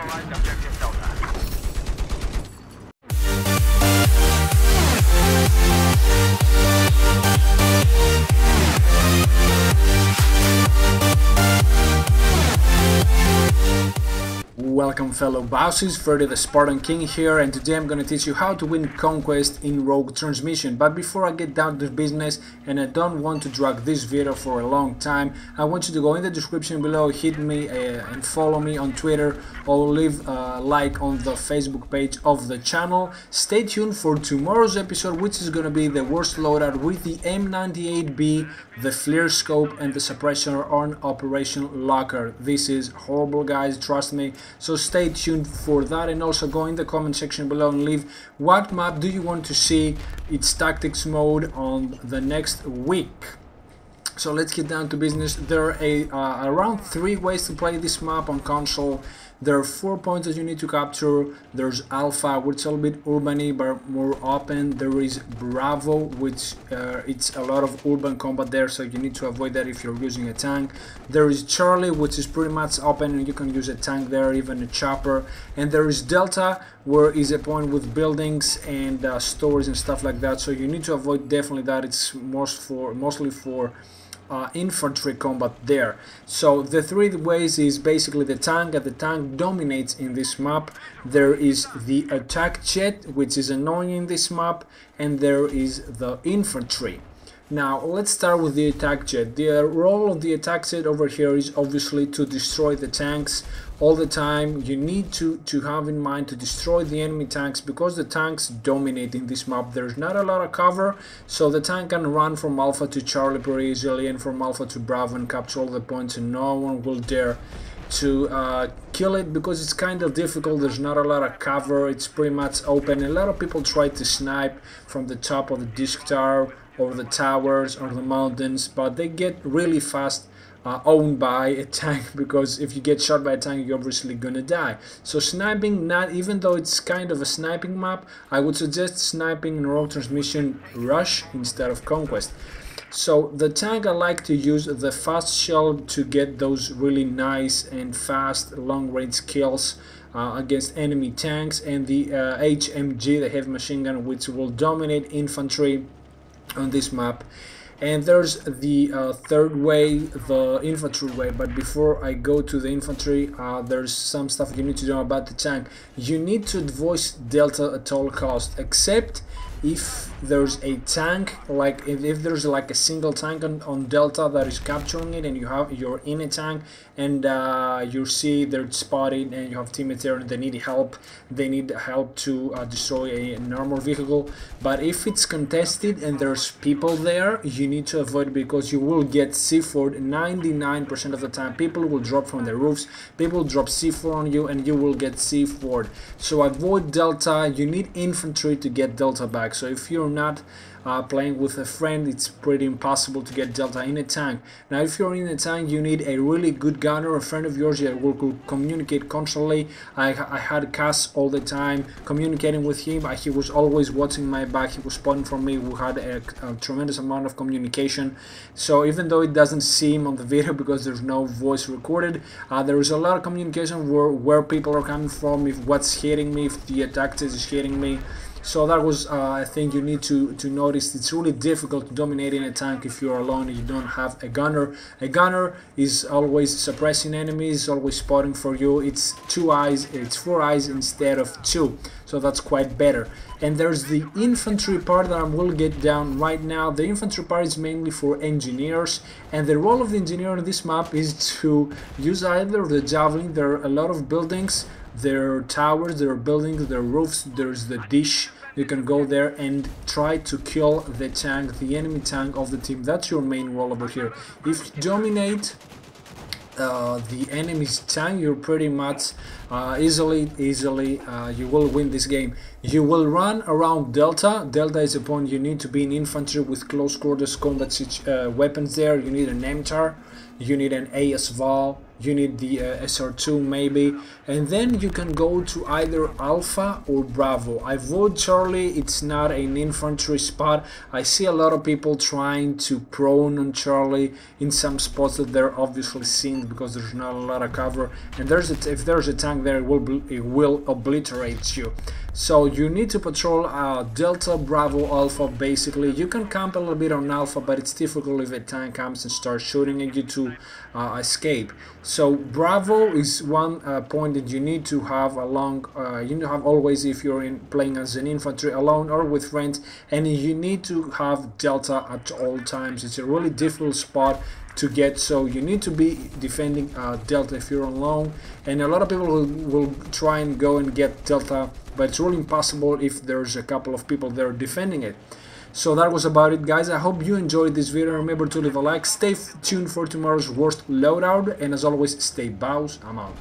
neutralize objective Delta. Welcome fellow bosses, Freddy the Spartan King here, and today I'm gonna teach you how to win Conquest in Rogue Transmission. But before I get down to business, and I don't want to drag this video for a long time, I want you to go in the description below, hit me and follow me on Twitter, or leave a like on the Facebook page of the channel. Stay tuned for tomorrow's episode, which is gonna be the worst loadout with the M98B, the flare scope and the suppressor on Operation Locker. This is horrible, guys, trust me. So stay tuned for that, and also go in the comment section below and leave what map do you want to see its tactics mode on the next week. So let's get down to business. There are around 3 ways to play this map on console. There are 4 points that you need to capture. There's Alpha, which is a little bit urban-y but more open. There is Bravo, which it's a lot of urban combat there, so you need to avoid that if you're using a tank. There is Charlie, which is pretty much open and you can use a tank there, even a chopper. And there is Delta, where is a point with buildings and stores and stuff like that, so you need to avoid definitely that. It's mostly for infantry combat there. So the 3 ways is basically the tank, and the tank dominates in this map. There is the attack jet, which is annoying in this map, and there is the infantry. Now let's start with the attack jet. The role of the attack jet over here is obviously to destroy the tanks all the time. You need to have in mind to destroy the enemy tanks, because the tanks dominate in this map. There's not a lot of cover, so the tank can run from Alpha to Charlie pretty easily, and from Alpha to Bravo, and capture all the points, and no one will dare to kill it, because it's kind of difficult. There's not a lot of cover, it's pretty much open. A lot of people try to snipe from the top of the disc tower or the towers or the mountains, but they get really fast owned by a tank, because if you get shot by a tank, you're obviously gonna die. So sniping, not even though it's kind of a sniping map, I would suggest sniping in Rogue Transmission Rush instead of Conquest. So the tank, I like to use the fast shell to get those really nice and fast long range kills against enemy tanks, and the HMG, the heavy machine gun, which will dominate infantry on this map. And there's the 3rd way, the infantry way. But before I go to the infantry, there's some stuff you need to know about the tank. You need to avoid Delta at all costs, except if there's a tank, like if there's like a single tank on Delta that is capturing it, and you're in a tank, and you see they're spotted, and you have teammates there and they need help to destroy an armored vehicle. But if it's contested and there's people there, you need to avoid, because you will get C4 99% of the time. People will drop from the roofs, people drop C4 on you, and you will get C4'd. So avoid Delta. You need infantry to get Delta back. So if you're not playing with a friend, it's pretty impossible to get Delta in a tank. Now if you're in a tank, you need a really good gunner, a friend of yours that will communicate constantly. I had Cass all the time communicating with him. He was always watching my back, he was spotting for me. We had a tremendous amount of communication. So even though it doesn't seem on the video because there's no voice recorded, there is a lot of communication where people are coming from, if what's hitting me, if the attack is hitting me. So that was a thing you need to notice. It's really difficult to dominate in a tank if you're alone and you don't have a gunner. A gunner is always suppressing enemies, always spotting for you. It's 4 eyes instead of 2, so that's quite better. And there's the infantry part that I will get down right now. The infantry part is mainly for engineers, and the role of the engineer in this map is to use either the javelin. There are a lot of buildings, there are towers, there are buildings, there are roofs, there's the dish. You can go there and try to kill the tank, the enemy tank of the team. That's your main role over here. If you dominate the enemy's tank, you're pretty much easily you will win this game. You will run around Delta. Delta is a point you need to be in infantry with close quarters combat weapons there. You need an MTAR, you need an ASVAL, you need the SR2 maybe, and then you can go to either Alpha or Bravo. I vote Charlie, it's not an infantry spot. I see a lot of people trying to prone on Charlie in some spots that they're obviously seen because there's not a lot of cover, and if there's a tank there, it will obliterate you. So you need to patrol Delta, Bravo, Alpha. Basically you can camp a little bit on Alpha, but it's difficult if a tank comes and starts shooting at you to escape. So Bravo is one point that you need to have along, you need to have always if you're playing as an infantry alone or with friends, and you need to have Delta at all times. It's a really difficult spot to get, so you need to be defending Delta if you're alone, and a lot of people will try and go and get Delta, but it's really impossible if there's a couple of people there defending it. So that was about it, guys. I hope you enjoyed this video. Remember to leave a like, stay tuned for tomorrow's worst loadout, and as always, stay bows. I'm out.